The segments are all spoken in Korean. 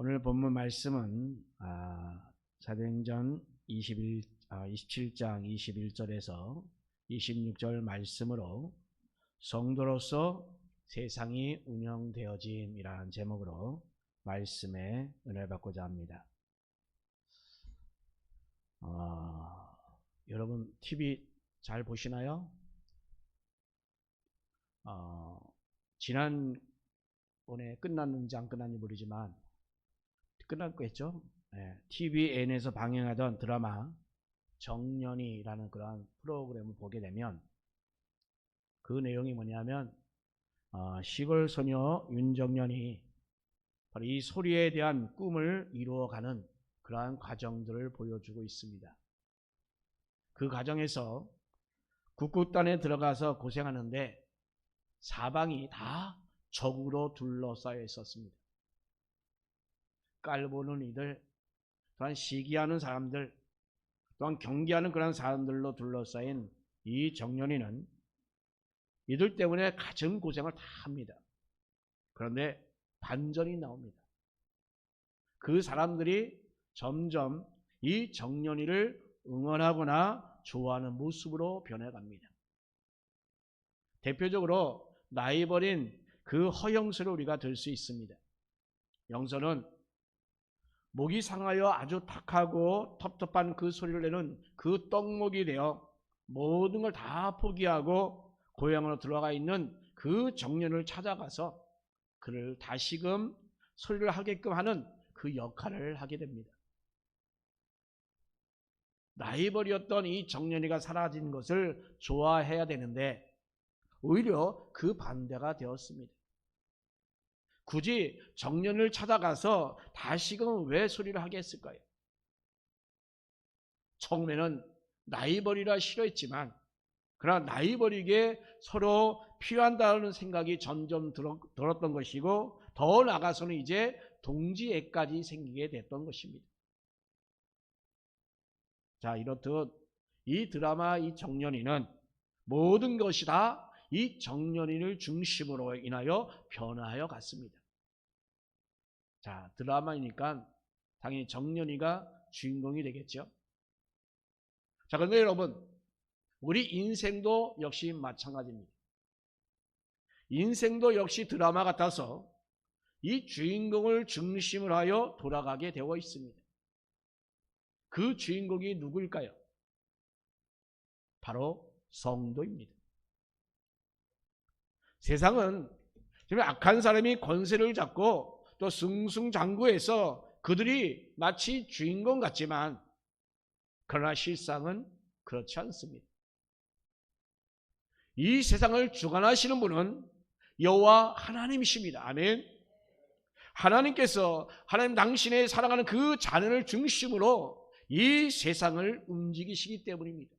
오늘 본문 말씀은 사도행전 27장 21절에서 26절 말씀으로 성도로서 세상이 운영되어짐이라는 제목으로 말씀에 은혜를 받고자 합니다. 여러분 TV 잘 보시나요? 지난번에 끝났는지 안 끝났는지 모르지만 끝났겠죠? TVN에서 방영하던 드라마 정년이라는 그러한 프로그램을 보게 되면 그 내용이 뭐냐면 시골 소녀 윤정년이 바로 이 소리에 대한 꿈을 이루어가는 그러한 과정들을 보여주고 있습니다. 그 과정에서 국구단에 들어가서 고생하는데 사방이 다 적으로 둘러싸여 있었습니다. 깔보는 이들, 또한 시기하는 사람들, 또한 경계하는 그런 사람들로 둘러싸인 이 정년이는 이들 때문에 가진 고생을 다 합니다. 그런데 반전이 나옵니다. 그 사람들이 점점 이 정년이를 응원하거나 좋아하는 모습으로 변해갑니다. 대표적으로 나이 버린 그 허영서를 우리가 들 수 있습니다. 영서는 목이 상하여 아주 탁하고 텁텁한 그 소리를 내는 그 떡목이 되어 모든 걸 다 포기하고 고향으로 들어가 있는 그 정년을 찾아가서 그를 다시금 소리를 하게끔 하는 그 역할을 하게 됩니다. 나이버리였던 이 정년이가 사라진 것을 좋아해야 되는데 오히려 그 반대가 되었습니다. 굳이 정년을 찾아가서 다시금 왜 소리를 하게 했을까요? 처음에는 나이버리라 싫어했지만 그러나 나이버리게 서로 필요한다는 생각이 점점 들었던 것이고 더 나아가서는 이제 동지애까지 생기게 됐던 것입니다. 자, 이렇듯 이 드라마 이 정년이는 모든 것이 다 이 정년이를 중심으로 인하여 변화하여 갔습니다. 자, 드라마이니까 당연히 정년이가 주인공이 되겠죠. 자, 그런데 여러분, 우리 인생도 역시 마찬가지입니다. 인생도 역시 드라마 같아서 이 주인공을 중심으로 하여 돌아가게 되어 있습니다. 그 주인공이 누구일까요? 바로 성도입니다. 세상은 지금 악한 사람이 권세를 잡고 또 승승장구해서 그들이 마치 주인공 같지만 그러나 실상은 그렇지 않습니다. 이 세상을 주관하시는 분은 여호와 하나님이십니다. 아멘. 하나님께서 하나님 당신의 사랑하는 그 자녀를 중심으로 이 세상을 움직이시기 때문입니다.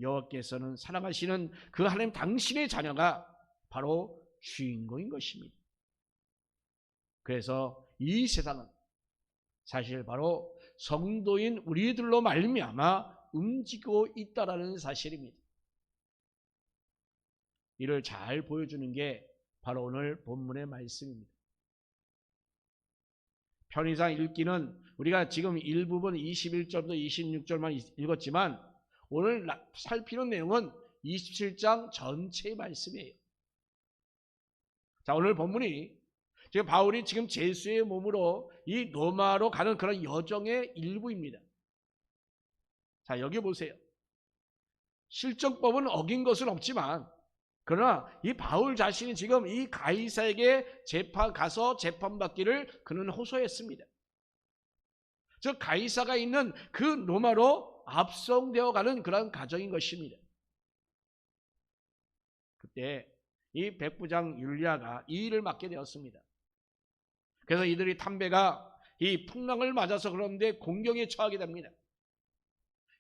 여호와께서는 사랑하시는 그 하나님 당신의 자녀가 바로 주인공인 것입니다. 그래서 이 세상은 사실 바로 성도인 우리들로 말미암아 움직이고 있다라는 사실입니다. 이를 잘 보여주는 게 바로 오늘 본문의 말씀입니다. 편의상 읽기는 우리가 지금 일부분 21절부터 26절만 읽었지만 오늘 살피는 내용은 27장 전체의 말씀이에요. 자, 오늘 본문이 지금 바울이 지금 제수의 몸으로 이 로마로 가는 그런 여정의 일부입니다. 자, 여기 보세요. 실정법은 어긴 것은 없지만 그러나 이 바울 자신이 지금 이 가이사에게 가서 재판받기를 그는 호소했습니다. 즉 가이사가 있는 그 로마로 압송되어 가는 그런 과정인 것입니다. 그때 이 백부장 율리아가 이 일을 맡게 되었습니다. 그래서 이들이 탐배가 이 풍랑을 맞아서 그런데 공경에 처하게 됩니다.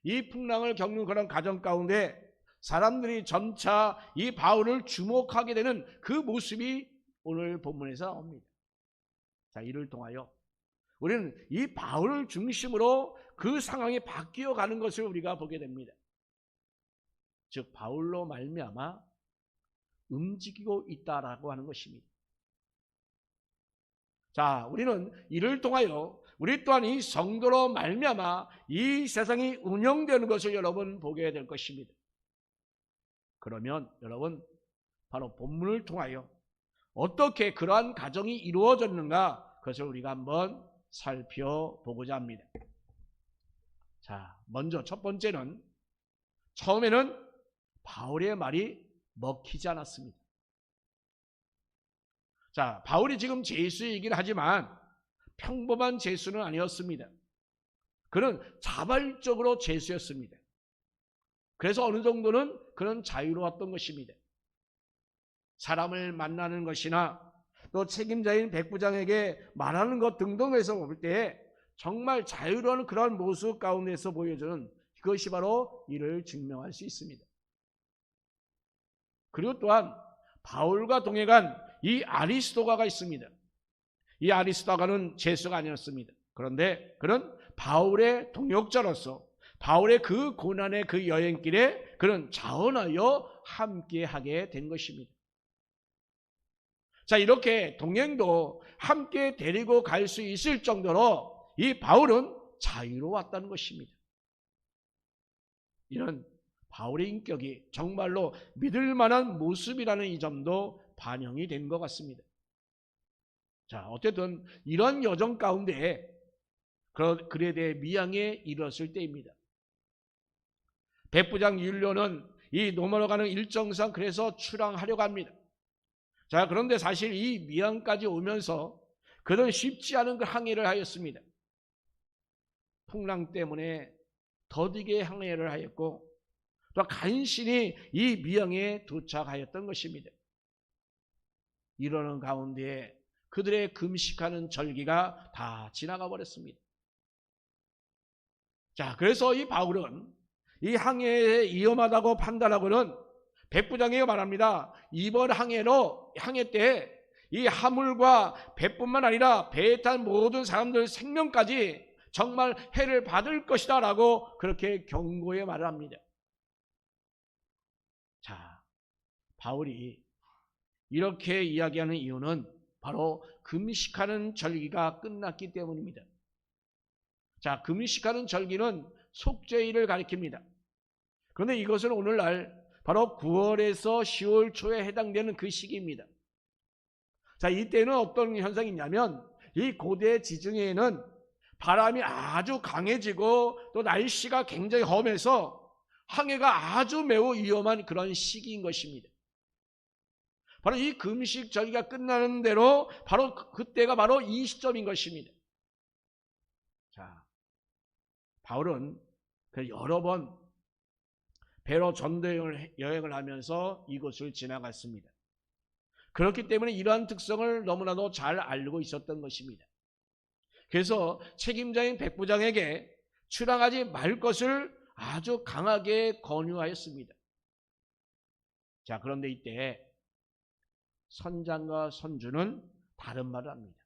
이 풍랑을 겪는 그런 과정 가운데 사람들이 점차 이 바울을 주목하게 되는 그 모습이 오늘 본문에서 나옵니다. 자, 이를 통하여 우리는 이 바울을 중심으로 그 상황이 바뀌어 가는 것을 우리가 보게 됩니다. 즉 바울로 말미암아 움직이고 있다라고 하는 것입니다. 자, 우리는 이를 통하여 우리 또한 이 성도로 말미암아 이 세상이 운영되는 것을 여러분 보게 될 것입니다. 그러면 여러분 바로 본문을 통하여 어떻게 그러한 가정이 이루어졌는가 그것을 우리가 한번 살펴보고자 합니다. 자, 먼저 첫 번째는 처음에는 바울의 말이 먹히지 않았습니다. 자, 바울이 지금 죄수이긴 하지만 평범한 죄수는 아니었습니다. 그는 자발적으로 죄수였습니다. 그래서 어느 정도는 그는 자유로웠던 것입니다. 사람을 만나는 것이나 또 책임자인 백부장에게 말하는 것 등등에서 볼 때 정말 자유로운 그런 모습 가운데서 보여주는 그것이 바로 이를 증명할 수 있습니다. 그리고 또한 바울과 동행한 이 아리스도가가 있습니다. 이 아리스도가는 죄수가 아니었습니다. 그런데 그는 바울의 동역자로서 바울의 그 고난의 그 여행길에 그는 자원하여 함께하게 된 것입니다. 자, 이렇게 동행도 함께 데리고 갈 수 있을 정도로 이 바울은 자유로웠다는 것입니다. 이런 바울의 인격이 정말로 믿을 만한 모습이라는 이 점도 반영이 된 것 같습니다. 자, 어쨌든 이런 여정 가운데 그에 대해 미양에 이르렀을 때입니다. 백부장 율료는 이 넘어가는 일정상 그래서 출항하려고 합니다. 자, 그런데 사실 이 미양까지 오면서 그는 쉽지 않은 그 항해를 하였습니다. 풍랑 때문에 더디게 항해를 하였고 또 간신히 이 미양에 도착하였던 것입니다. 이러는 가운데 그들의 금식하는 절기가 다 지나가 버렸습니다. 자, 그래서 이 바울은 이 항해에 위험하다고 판단하고는 백부장에게 말합니다. 이번 항해 때 이 화물과 배뿐만 아니라 배에 탄 모든 사람들 생명까지 정말 해를 받을 것이다 라고 그렇게 경고해 말을 합니다. 자, 바울이 이렇게 이야기하는 이유는 바로 금식하는 절기가 끝났기 때문입니다. 자, 금식하는 절기는 속죄일을 가리킵니다. 그런데 이것은 오늘날 바로 9월에서 10월 초에 해당되는 그 시기입니다. 자, 이때는 어떤 현상이 있냐면 이 고대 지중해에는 바람이 아주 강해지고 또 날씨가 굉장히 험해서 항해가 아주 매우 위험한 그런 시기인 것입니다. 바로 이 금식 절기가 끝나는 대로 바로 그때가 바로 이 시점인 것입니다. 자, 바울은 여러 번 배로 전도 여행을 하면서 이곳을 지나갔습니다. 그렇기 때문에 이러한 특성을 너무나도 잘 알고 있었던 것입니다. 그래서 책임자인 백부장에게 출항하지 말 것을 아주 강하게 권유하였습니다. 자, 그런데 이때 선장과 선주는 다른 말을 합니다.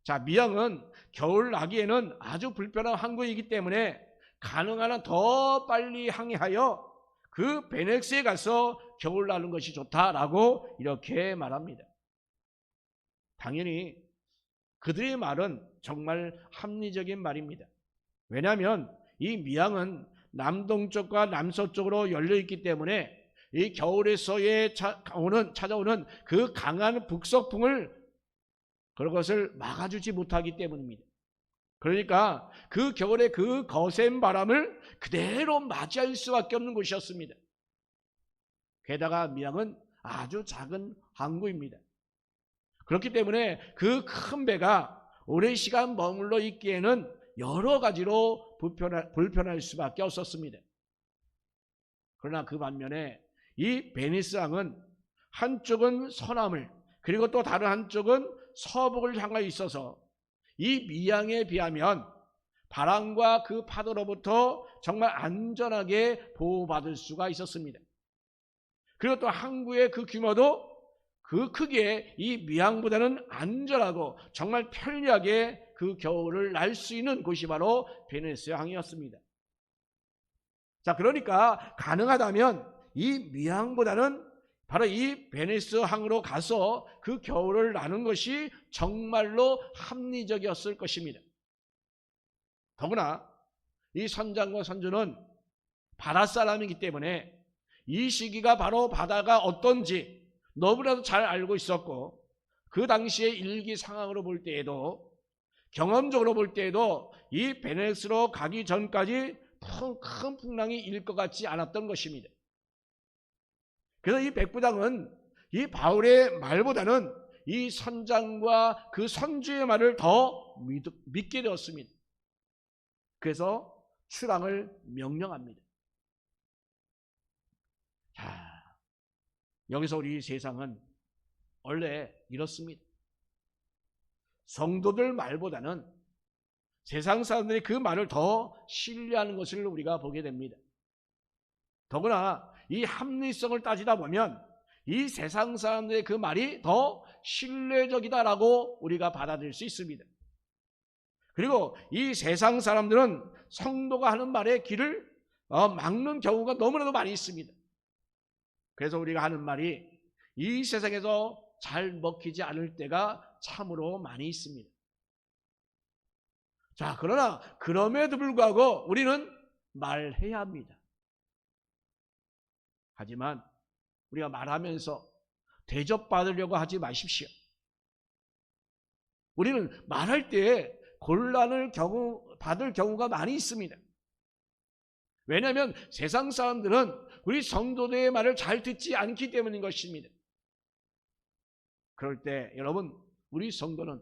자, 미양은 겨울 나기에는 아주 불편한 항구이기 때문에 가능한 한 더 빨리 항해하여 그 베넥스에 가서 겨울 나는 것이 좋다라고 이렇게 말합니다. 당연히 그들의 말은 정말 합리적인 말입니다. 왜냐하면 이 미양은 남동쪽과 남서쪽으로 열려있기 때문에 이 겨울에서의 찾아오는 그 강한 북서풍을 그것을 막아주지 못하기 때문입니다. 그러니까 그 겨울의 그 거센 바람을 그대로 맞이할 수밖에 없는 곳이었습니다. 게다가 미양은 아주 작은 항구입니다. 그렇기 때문에 그 큰 배가 오랜 시간 머물러 있기에는 여러 가지로 불편할 수밖에 없었습니다. 그러나 그 반면에 이 베니스항은 한쪽은 서남을 그리고 또 다른 한쪽은 서북을 향하여 있어서 이 미양에 비하면 바람과 그 파도로부터 정말 안전하게 보호받을 수가 있었습니다. 그리고 또 항구의 그 규모도 그 크기에 이 미양보다는 안전하고 정말 편리하게 그 겨울을 날 수 있는 곳이 바로 베네스 항이었습니다. 자, 그러니까 가능하다면 이 미양보다는 바로 이 베니스 항으로 가서 그 겨울을 나는 것이 정말로 합리적이었을 것입니다. 더구나 이 선장과 선주는 바다 사람이기 때문에 이 시기가 바로 바다가 어떤지 너무나도 잘 알고 있었고, 그 당시의 일기 상황으로 볼 때에도, 경험적으로 볼 때에도 이 베네스로 가기 전까지 큰 풍랑이 일 것 같지 않았던 것입니다. 그래서 이 백부장은 이 바울의 말보다는 이 선장과 그 선주의 말을 더 믿게 되었습니다. 그래서 출항을 명령합니다. 자, 여기서 우리 세상은 원래 이렇습니다. 성도들 말보다는 세상 사람들이 그 말을 더 신뢰하는 것을 우리가 보게 됩니다. 더구나 이 합리성을 따지다 보면 이 세상 사람들의 그 말이 더 신뢰적이다라고 우리가 받아들일 수 있습니다. 그리고 이 세상 사람들은 성도가 하는 말에 귀를 막는 경우가 너무나도 많이 있습니다. 그래서 우리가 하는 말이 이 세상에서 잘 먹히지 않을 때가 참으로 많이 있습니다. 자, 그러나 그럼에도 불구하고 우리는 말해야 합니다. 하지만 우리가 말하면서 대접받으려고 하지 마십시오. 우리는 말할 때 곤란을 받을 경우가 많이 있습니다. 왜냐하면 세상 사람들은 우리 성도들의 말을 잘 듣지 않기 때문인 것입니다. 그럴 때 여러분, 우리 성도는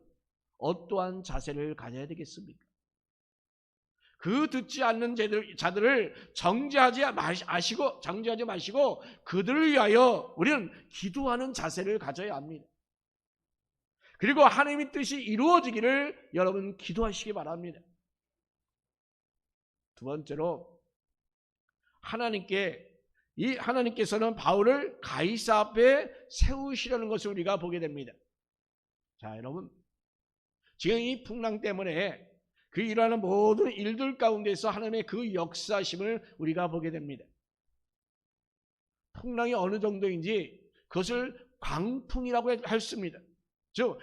어떠한 자세를 가져야 되겠습니까? 그 듣지 않는 자들을 정죄하지 마시고 그들을 위하여 우리는 기도하는 자세를 가져야 합니다. 그리고 하나님의 뜻이 이루어지기를 여러분 기도하시기 바랍니다. 두 번째로, 하나님께서는 바울을 가이사 앞에 세우시려는 것을 우리가 보게 됩니다. 자, 여러분, 지금 이 풍랑 때문에 그 일하는 모든 일들 가운데서 하나님의 그 역사심을 우리가 보게 됩니다. 풍랑이 어느 정도인지 그것을 강풍이라고 했습니다. 즉,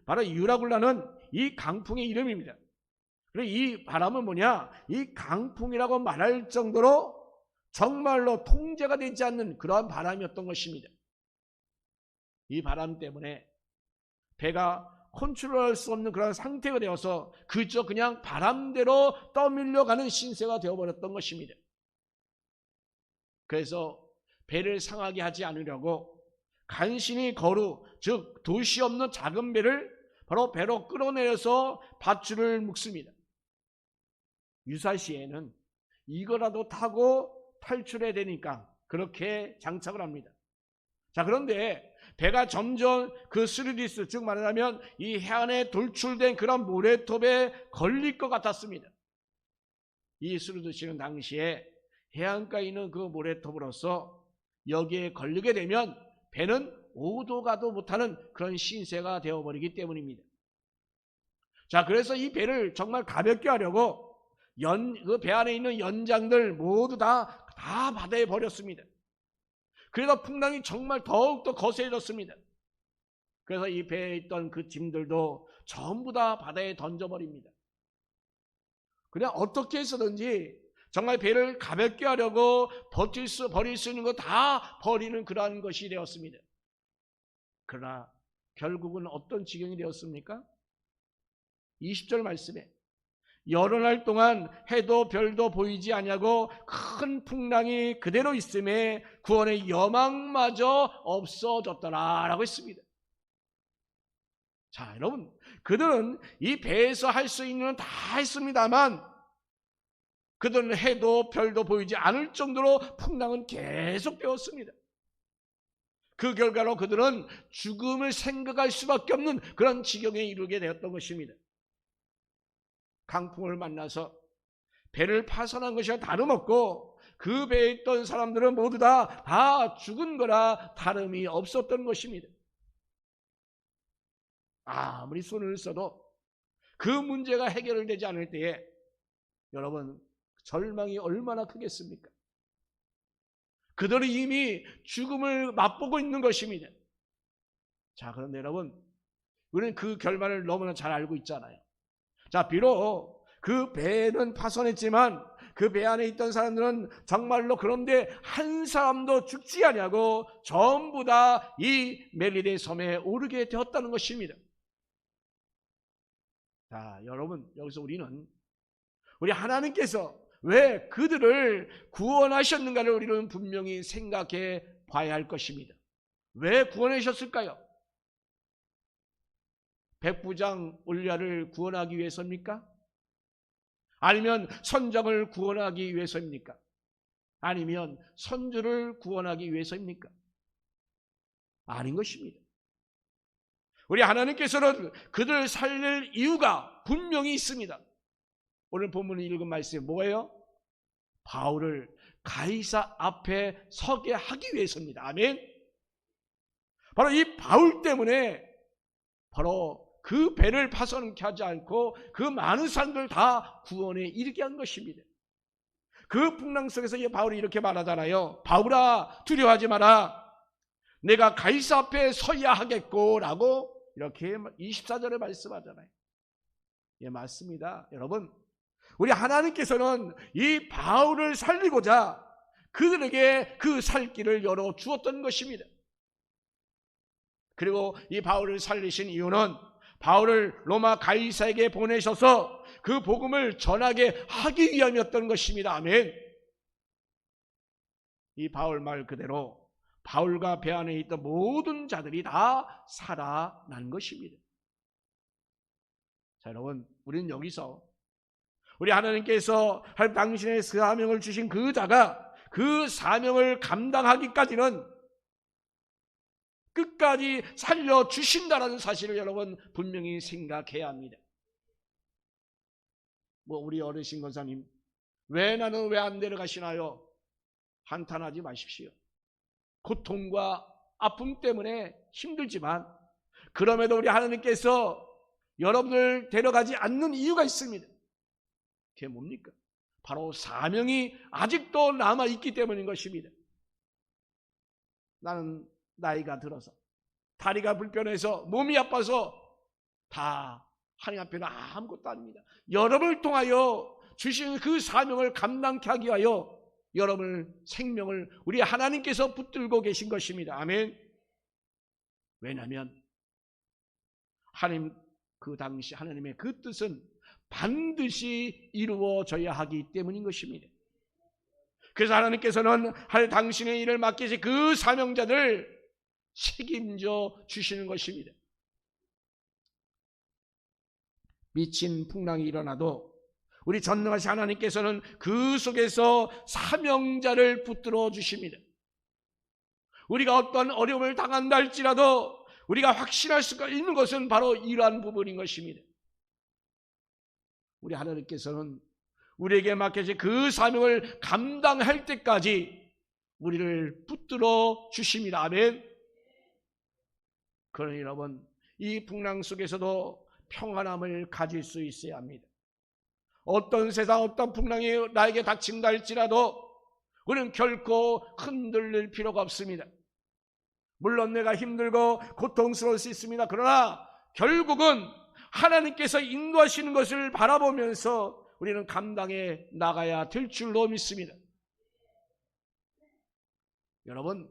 바로 유라굴라는 이 강풍의 이름입니다. 그리고 이 바람은 뭐냐? 이 강풍이라고 말할 정도로 정말로 통제가 되지 않는 그러한 바람이었던 것입니다. 이 바람 때문에 배가 컨트롤할 수 없는 그런 상태가 되어서 그저 그냥 바람대로 떠밀려가는 신세가 되어버렸던 것입니다. 그래서 배를 상하게 하지 않으려고 간신히 즉 도시 없는 작은 배를 바로 배로 끌어내려서 밧줄을 묶습니다. 유사시에는 이거라도 타고 탈출해야 되니까 그렇게 장착을 합니다. 자, 그런데 배가 점점 그 스르디스, 즉 말하자면 이 해안에 돌출된 그런 모래톱에 걸릴 것 같았습니다. 이 스르디스는 당시에 해안가에 있는 그 모래톱으로서 여기에 걸리게 되면 배는 오도 가도 못하는 그런 신세가 되어버리기 때문입니다. 자, 그래서 이 배를 정말 가볍게 하려고 그 배 안에 있는 연장들 모두 다 바다에 버렸습니다. 그래서 풍랑이 정말 더욱더 거세졌습니다. 그래서 이 배에 있던 그 짐들도 전부 다 바다에 던져버립니다. 그냥 어떻게 해서든지 정말 배를 가볍게 하려고 버릴 수 있는 거 다 버리는 그러한 것이 되었습니다. 그러나 결국은 어떤 지경이 되었습니까? 20절 말씀에 여러 날 동안 해도 별도 보이지 아니하고 큰 풍랑이 그대로 있음에 구원의 여망마저 없어졌더라 라고 했습니다. 자, 여러분, 그들은 이 배에서 할 수 있는 다 했습니다만 그들은 해도 별도 보이지 않을 정도로 풍랑은 계속되었습니다. 그 결과로 그들은 죽음을 생각할 수밖에 없는 그런 지경에 이르게 되었던 것입니다. 강풍을 만나서 배를 파손한 것이 다름없고 그 배에 있던 사람들은 모두 다 죽은 거라 다름이 없었던 것입니다. 아무리 손을 써도 그 문제가 해결되지 않을 때에 여러분 절망이 얼마나 크겠습니까? 그들은 이미 죽음을 맛보고 있는 것입니다. 자, 그런데 여러분, 우리는 그 결말을 너무나 잘 알고 있잖아요. 자, 비록 그 배는 파손했지만 그 배 안에 있던 사람들은 정말로 그런데 한 사람도 죽지 아니하고 전부 다 이 멜리데 섬에 오르게 되었다는 것입니다. 자, 여러분, 여기서 우리 하나님께서 왜 그들을 구원하셨는가를 우리는 분명히 생각해 봐야 할 것입니다. 왜 구원하셨을까요? 백부장 울리아를 구원하기 위해서입니까? 아니면 선장을 구원하기 위해서입니까? 아니면 선주를 구원하기 위해서입니까? 아닌 것입니다. 우리 하나님께서는 그들을 살릴 이유가 분명히 있습니다. 오늘 본문을 읽은 말씀이 뭐예요? 바울을 가이사 앞에 서게 하기 위해서입니다. 아멘. 바로 이 바울 때문에 바로 그 배를 파손케 하지 않고 그 많은 사람들 다 구원에 이르게 한 것입니다. 그 풍랑 속에서 이 바울이 이렇게 말하잖아요. 바울아, 두려워하지 마라. 내가 가이사 앞에 서야 하겠고 라고 이렇게 24절에 말씀하잖아요. 예, 맞습니다. 여러분, 우리 하나님께서는 이 바울을 살리고자 그들에게 그 살 길을 열어 주었던 것입니다. 그리고 이 바울을 살리신 이유는 바울을 로마 가이사에게 보내셔서 그 복음을 전하게 하기 위함이었던 것입니다. 아멘. 이 바울 말 그대로 바울과 배 안에 있던 모든 자들이 다 살아난 것입니다. 자, 여러분, 우리는 여기서 우리 하나님께서 당신의 사명을 주신 그 자가 그 사명을 감당하기까지는 끝까지 살려주신다는 사실을 여러분 분명히 생각해야 합니다. 우리 어르신 권사님, 나는 왜 안 데려가시나요? 한탄하지 마십시오. 고통과 아픔 때문에 힘들지만 그럼에도 우리 하나님께서 여러분을 데려가지 않는 이유가 있습니다. 그게 뭡니까? 바로 사명이 아직도 남아있기 때문인 것입니다. 나는 나이가 들어서 다리가 불편해서 몸이 아파서 다 하나님 앞에는 아무것도 아닙니다. 여러분을 통하여 주신 그 사명을 감당케 하기 위하여 여러분의 생명을 우리 하나님께서 붙들고 계신 것입니다. 아멘. 왜냐하면 하나님 그 당시 하나님의 그 뜻은 반드시 이루어져야 하기 때문인 것입니다. 그래서 하나님께서는 당신의 일을 맡기신 그 사명자들 책임져 주시는 것입니다. 미친 풍랑이 일어나도 우리 전능하신 하나님께서는 그 속에서 사명자를 붙들어 주십니다. 우리가 어떤 어려움을 당한다 할지라도 우리가 확신할 수가 있는 것은 바로 이러한 부분인 것입니다. 우리 하나님께서는 우리에게 맡겨진 그 사명을 감당할 때까지 우리를 붙들어 주십니다. 아멘. 그러니 여러분, 이 풍랑 속에서도 평안함을 가질 수 있어야 합니다. 어떤 세상 어떤 풍랑이 나에게 닥친다 할지라도 우리는 결코 흔들릴 필요가 없습니다. 물론 내가 힘들고 고통스러울 수 있습니다. 그러나 결국은 하나님께서 인도하시는 것을 바라보면서 우리는 감당해 나가야 될 줄로 믿습니다. 여러분,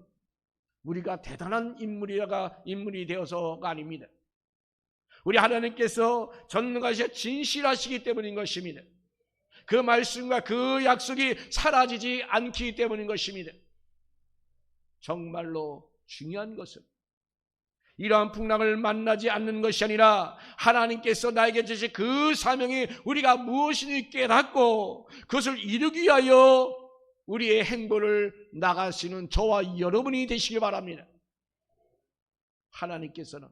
우리가 대단한 인물이 되어서가 아닙니다. 우리 하나님께서 전능하시고 진실하시기 때문인 것입니다. 그 말씀과 그 약속이 사라지지 않기 때문인 것입니다. 정말로 중요한 것은 이러한 풍랑을 만나지 않는 것이 아니라 하나님께서 나에게 주신 그 사명이 우리가 무엇인지 깨닫고 그것을 이루기 위하여 우리의 행보를 나가시는 저와 여러분이 되시기 바랍니다. 하나님께서는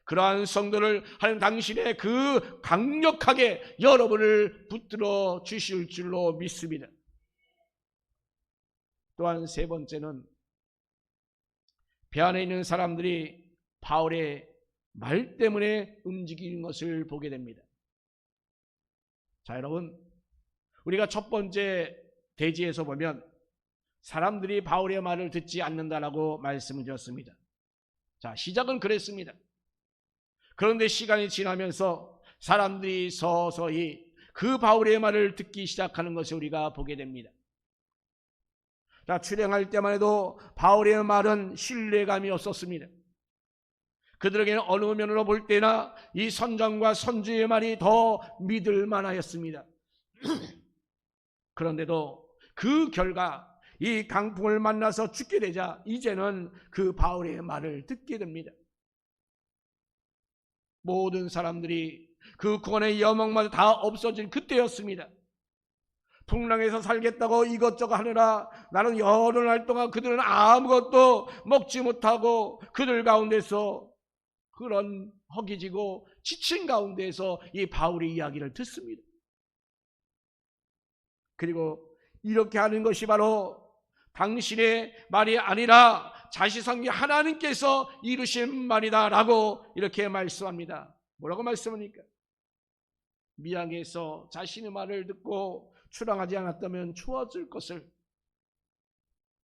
그러한 성도를 하는 당신의 그 강력하게 여러분을 붙들어 주실 줄로 믿습니다. 또한 세 번째는 배 안에 있는 사람들이 바울의 말 때문에 움직이는 것을 보게 됩니다. 자, 여러분, 우리가 첫 번째 대지에서 보면 사람들이 바울의 말을 듣지 않는다라고 말씀을 드렸습니다. 자, 시작은 그랬습니다. 그런데 시간이 지나면서 사람들이 서서히 그 바울의 말을 듣기 시작하는 것을 우리가 보게 됩니다. 자, 출행할 때만 해도 바울의 말은 신뢰감이 없었습니다. 그들에게는 어느 면으로 볼 때나 이 선장과 선주의 말이 더 믿을 만하였습니다. 그런데도 그 결과 이 강풍을 만나서 죽게 되자 이제는 그 바울의 말을 듣게 됩니다. 모든 사람들이 그 구원의 여망마저 다 없어진 그때였습니다. 풍랑에서 살겠다고 이것저것 하느라 나는 여러 날 동안 그들은 아무것도 먹지 못하고 그들 가운데서 그런 허기지고 지친 가운데서 이 바울의 이야기를 듣습니다. 그리고 이렇게 하는 것이 바로 당신의 말이 아니라 자시성기 하나님께서 이루신 말이다 라고 이렇게 말씀합니다. 뭐라고 말씀합니까? 미양에서 자신의 말을 듣고 출항하지 않았다면 좋아질 것을,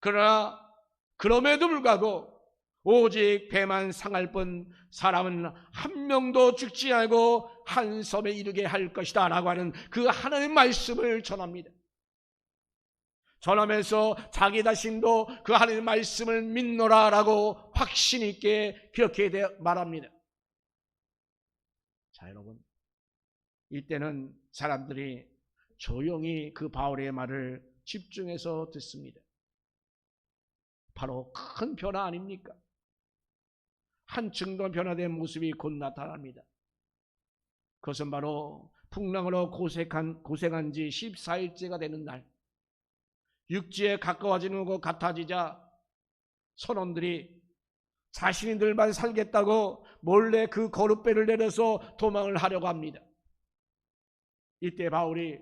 그러나 그럼에도 불구하고 오직 배만 상할 뿐 사람은 한 명도 죽지 않고 한 섬에 이르게 할 것이다 라고 하는 그 하나님의 말씀을 전합니다. 전하면서 자기 자신도 그 하나님의 말씀을 믿노라 라고 확신 있게 그렇게 말합니다. 자, 여러분, 이때는 사람들이 조용히 그 바울의 말을 집중해서 듣습니다. 바로 큰 변화 아닙니까? 한층 더 변화된 모습이 곧 나타납니다. 그것은 바로 풍랑으로 고생한 지 14일째가 되는 날, 육지에 가까워지는 것 같아지자 선원들이 자신들만 살겠다고 몰래 그 거룻배를 내려서 도망을 하려고 합니다. 이때 바울이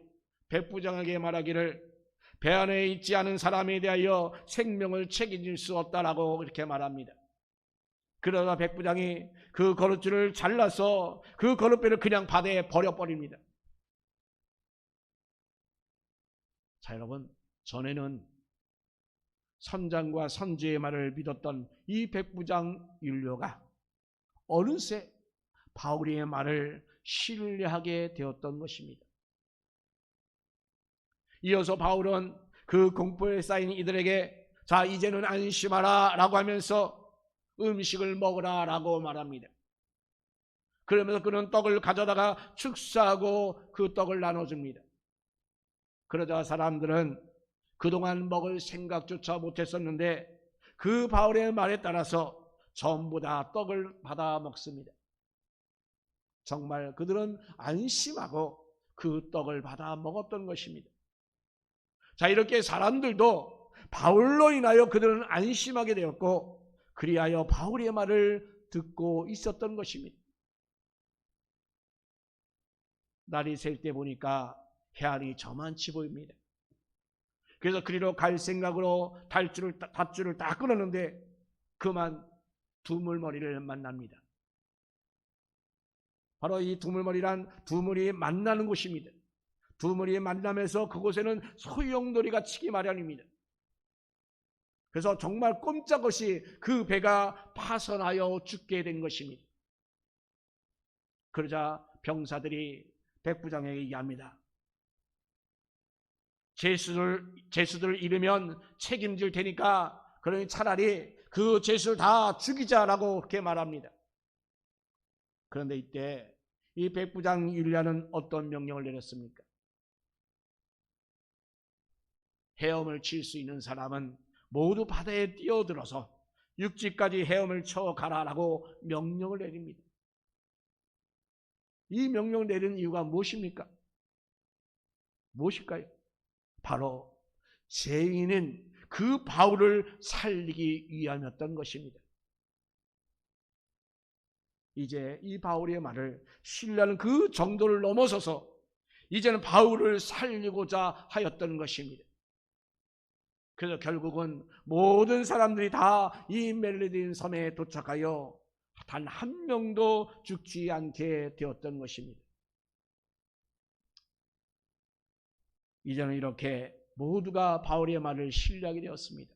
백부장에게 말하기를 배 안에 있지 않은 사람에 대하여 생명을 책임질 수 없다라고 이렇게 말합니다. 그러다 백부장이 그 거룻줄을 잘라서 그 거룻배를 그냥 바다에 버려버립니다. 자, 여러분, 전에는 선장과 선지의 말을 믿었던 이 백부장 율료가 어느새 바울의 말을 신뢰하게 되었던 것입니다. 이어서 바울은 그 공포에 쌓인 이들에게 자, 이제는 안심하라 라고 하면서 음식을 먹으라 라고 말합니다. 그러면서 그는 떡을 가져다가 축사하고 그 떡을 나눠줍니다. 그러자 사람들은 그동안 먹을 생각조차 못했었는데 그 바울의 말에 따라서 전부 다 떡을 받아 먹습니다. 정말 그들은 안심하고 그 떡을 받아 먹었던 것입니다. 자, 이렇게 사람들도 바울로 인하여 그들은 안심하게 되었고 그리하여 바울의 말을 듣고 있었던 것입니다. 날이 셀 때 보니까 해안이 저만치 보입니다. 그래서 그리로 갈 생각으로 닷줄을 딱 끊었는데 그만 두물머리를 만납니다. 바로 이 두물머리란 두물이 만나는 곳입니다. 두물이 만나면서 그곳에는 소용돌이가 치기 마련입니다. 그래서 정말 꼼짝없이 그 배가 파선하여 죽게 된 것입니다. 그러자 병사들이 백부장에게 얘기합니다. 죄수들 잃으면 책임질 테니까 그러니 차라리 그 죄수를 다 죽이자라고 그렇게 말합니다. 그런데 이때 이 백부장 율리아는 어떤 명령을 내렸습니까? 헤엄을 칠 수 있는 사람은 모두 바다에 뛰어들어서 육지까지 헤엄을 쳐 가라라고 명령을 내립니다. 이 명령을 내린 이유가 무엇입니까? 무엇일까요? 바로 죄인인 그 바울을 살리기 위함이었던 것입니다. 이제 이 바울의 말을 신뢰하는 그 정도를 넘어서서 이제는 바울을 살리고자 하였던 것입니다. 그래서 결국은 모든 사람들이 다 이 멜리딘 섬에 도착하여 단 한 명도 죽지 않게 되었던 것입니다. 이제는 이렇게 모두가 바울의 말을 신뢰하게 되었습니다.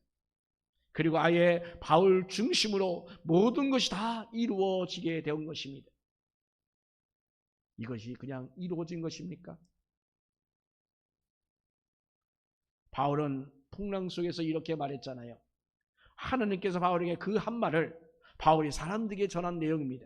그리고 아예 바울 중심으로 모든 것이 다 이루어지게 된 것입니다. 이것이 그냥 이루어진 것입니까? 바울은 풍랑 속에서 이렇게 말했잖아요. 하나님께서 바울에게 그 한 말을 바울이 사람들에게 전한 내용입니다.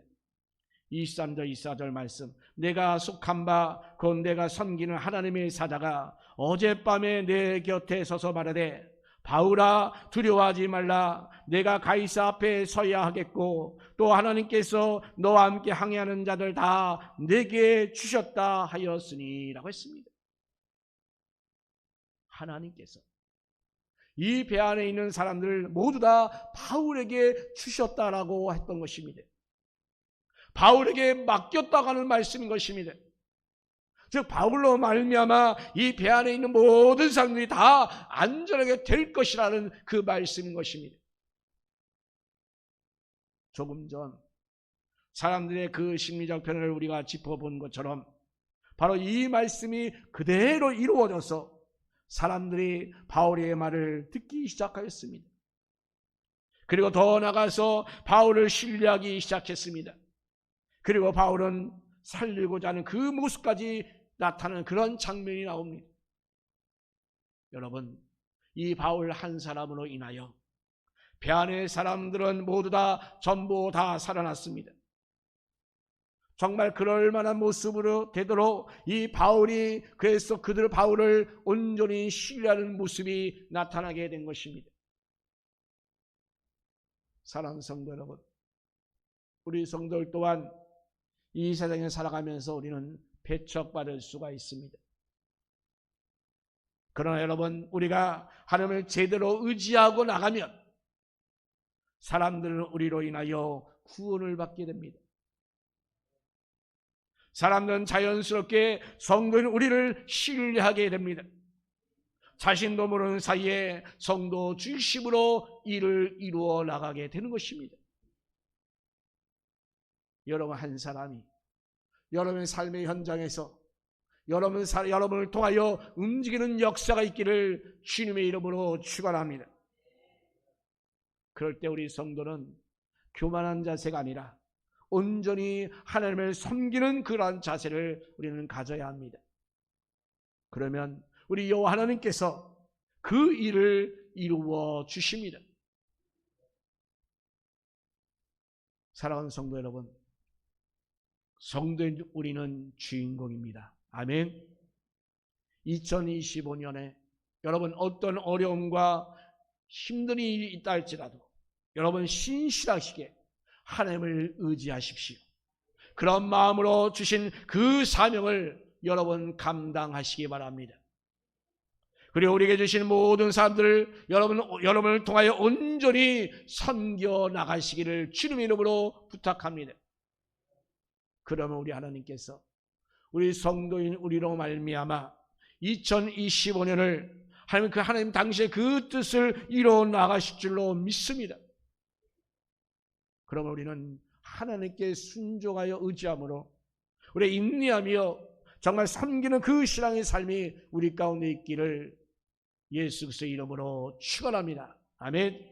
23절 24절 말씀, 내가 속한 바 곧 내가 섬기는 하나님의 사자가 어젯밤에 내 곁에 서서 말하되 바울아 두려워하지 말라. 내가 가이사 앞에 서야 하겠고 또 하나님께서 너와 함께 항해하는 자들 다 내게 주셨다 하였으니 라고 했습니다. 하나님께서 이 배 안에 있는 사람들 모두 다 바울에게 주셨다라고 했던 것입니다. 바울에게 맡겼다고 하는 말씀인 것입니다. 즉 바울로 말미암아 이 배 안에 있는 모든 사람들이 다 안전하게 될 것이라는 그 말씀인 것입니다. 조금 전 사람들의 그 심리적 변화를 우리가 짚어본 것처럼 바로 이 말씀이 그대로 이루어져서 사람들이 바울의 말을 듣기 시작하였습니다. 그리고 더 나아가서 바울을 신뢰하기 시작했습니다. 그리고 바울은 살리고자 하는 그 모습까지 나타나는 그런 장면이 나옵니다. 여러분, 이 바울 한 사람으로 인하여 배 안의 사람들은 모두 다 전부 다 살아났습니다. 정말 그럴 만한 모습으로 되도록 이 바울이 그래서 바울을 온전히 신뢰하는 모습이 나타나게 된 것입니다. 사랑하는 성도 여러분, 우리 성도들 또한 이 세상에 살아가면서 우리는 배척받을 수가 있습니다. 그러나 여러분, 우리가 하나님을 제대로 의지하고 나가면 사람들은 우리로 인하여 구원을 받게 됩니다. 사람들은 자연스럽게 성도인 우리를 신뢰하게 됩니다. 자신도 모르는 사이에 성도 중심으로 일을 이루어 나가게 되는 것입니다. 여러분 한 사람이 여러분의 삶의 현장에서 여러분을 통하여 움직이는 역사가 있기를 주님의 이름으로 축원합니다. 그럴 때 우리 성도는 교만한 자세가 아니라 온전히 하나님을 섬기는 그러한 자세를 우리는 가져야 합니다. 그러면 우리 여호와 하나님께서 그 일을 이루어 주십니다. 사랑하는 성도 여러분, 성도인 우리는 주인공입니다. 아멘. 2025년에 여러분 어떤 어려움과 힘든 일이 있다 할지라도 여러분 신실하시게 하나님을 의지하십시오. 그런 마음으로 주신 그 사명을 여러분 감당하시기 바랍니다. 그리고 우리에게 주신 모든 사람들을 여러분을 통하여 온전히 섬겨 나가시기를 주님의 이름으로 부탁합니다. 그러면 우리 하나님께서 우리 성도인 우리로 말미암아 2025년을 하나님 당시의 그 뜻을 이루어 나가실 줄로 믿습니다. 그러면 우리는 하나님께 순종하여 의지함으로 우리 인내하며 정말 섬기는 그 신앙의 삶이 우리 가운데 있기를 예수 그리스도의 이름으로 축원합니다. 아멘.